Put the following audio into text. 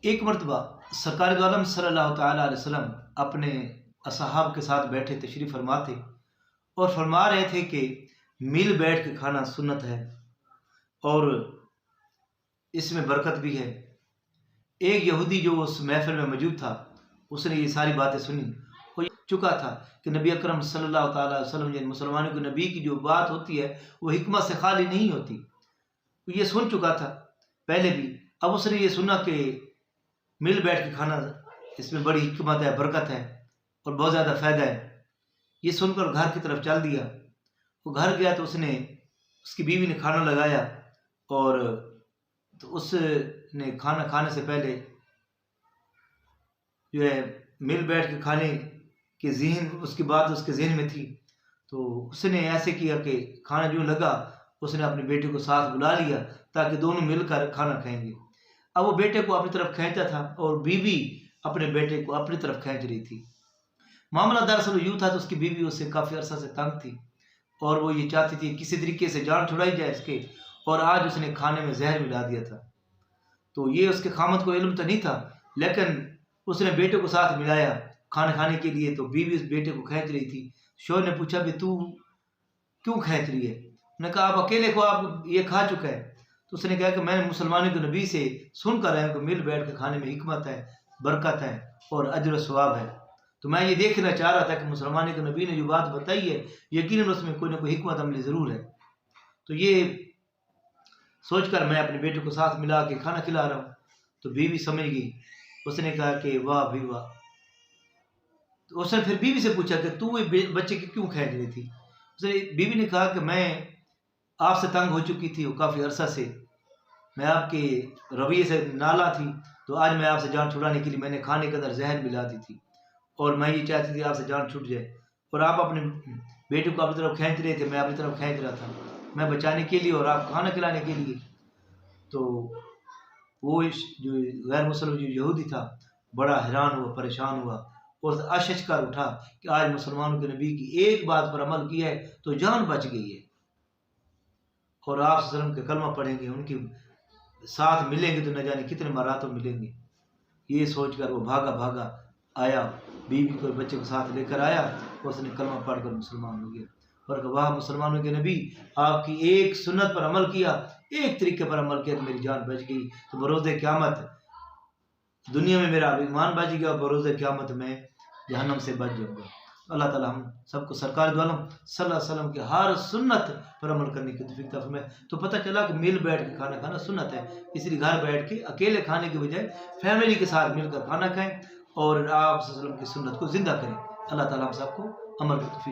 एक मरतबा सरकार दो आलम सल्लल्लाहु तआला अलैहि वसल्लम अपने असहाब के साथ बैठे तशरीफ़ फरमा थे और फरमा रहे थे कि मिल बैठ के खाना सुन्नत है और इसमें बरकत भी है। एक यहूदी जो उस महफिल में मौजूद था, उसने ये सारी बातें सुनी और चुका था कि नबी अकरम सल्लल्लाहु तआला अलैहि वसल्लम जिन मुसलमानों के नबी की जो बात होती है वो हिकमत से खाली नहीं होती। ये सुन चुका था पहले भी। अब उसने ये सुना कि मिल बैठ के खाना, इसमें बड़ी हिकमत है, बरकत है और बहुत ज़्यादा फ़ायदा है। ये सुनकर घर की तरफ चल दिया। वो घर गया तो उसकी बीवी ने खाना लगाया और तो उसने खाना खाने से पहले जो है मिल बैठ के खाने के उसकी बात उसके जहन में थी, तो उसने ऐसे किया कि खाना जो लगा उसने अपने बेटे को साथ बुला लिया ताकि दोनों मिलकर खाना खाएंगे। अब वो बेटे को अपनी तरफ खींचता था और बीवी अपने बेटे को अपनी तरफ खींच रही थी। मामला दरअसल यूँ था तो उसकी बीवी उससे काफ़ी अरसा से तंग थी और वो ये चाहती थी किसी तरीके से जान छुड़ाई जाए इसके, और आज उसने खाने में जहर मिला दिया था। तो ये उसके खामद को इल्म तो नहीं था, लेकिन उसने बेटे को साथ मिलाया खाना खाने के लिए। तो बीवी उस बेटे को खींच रही थी। शोहर ने पूछा भी तू क्यों खींच रही है? उसने कहा आप अकेले को, आप ये खा चुका है। तो उसने कहा कि मैंने मुसलमानों के नबी से सुनकर आया कि मिल बैठ के खाने में हिकमत है, बरकत है और अजर व सवाब है। तो मैं ये देखना चाह रहा था कि मुसलमानों के नबी ने जो बात बताई है यकीनन उसमें कोई ना कोई हिकमत अमली ज़रूर है। तो ये सोचकर मैं अपने बेटे को साथ मिला के खाना खिला रहा हूँ। तो बीवी समझ गई। उसने कहा कि वाह भी वाह। तो उसने फिर बीवी से पूछा कि तू ये बच्चे की क्यों खींच रही थी? उसने बीवी ने कहा कि मैं आपसे तंग हो चुकी थी, वो काफ़ी अरसा से मैं आपके रवैये से नाला थी, तो आज मैं आपसे जान छुड़ाने के लिए मैंने खाने के अंदर जहर मिला दी थी और मैं ये चाहती थी आपसे जान छूट जाए, और आप अपने बेटे को अपनी तरफ खींच रहे थे, मैं अपनी तरफ खींच रहा था, मैं बचाने के लिए और आप खाना खिलाने के लिए। तो वो जो गैर मुसलमान जो यहूदी था बड़ा हैरान हुआ, परेशान हुआ और अशश कर उठा कि आज मुसलमानों के नबी की एक बात पर अमल किया है तो जान बच गई है, और आप सल्लम के कलमा पढ़ेंगे, उनके साथ मिलेंगे तो न जाने कितने मरातब मिलेंगे। ये सोचकर वो भागा भागा आया, बीवी को बच्चे को साथ लेकर आया और उसने कलमा पढ़कर मुसलमान हो गया। और वाह मुसलमानों के नबी, आपकी एक सुन्नत पर अमल किया, एक तरीके पर अमल किया तो मेरी जान बच गई। तो बरोज़े क़यामत दुनिया में मेरा ईमान बच गया और बरोज़े क़यामत में जहन्नम से बच जाऊँगा। अल्लाह ताला हम सबको सरकार दो आलम सल्लल्लाहु अलैहि वसल्लम के हर सुन्नत पर अमल करने की तौफीक अता फरमाए। तो पता चला कि मिल बैठ के खाना खाना सुन्नत है, इसलिए घर बैठ के अकेले खाने के बजाय फैमिली के साथ मिलकर खाना खाएं और आप सल्लल्लाहु अलैहि वसल्लम की सुन्नत को ज़िंदा करें। अल्लाह ताला हम सबको अमल की तौफीक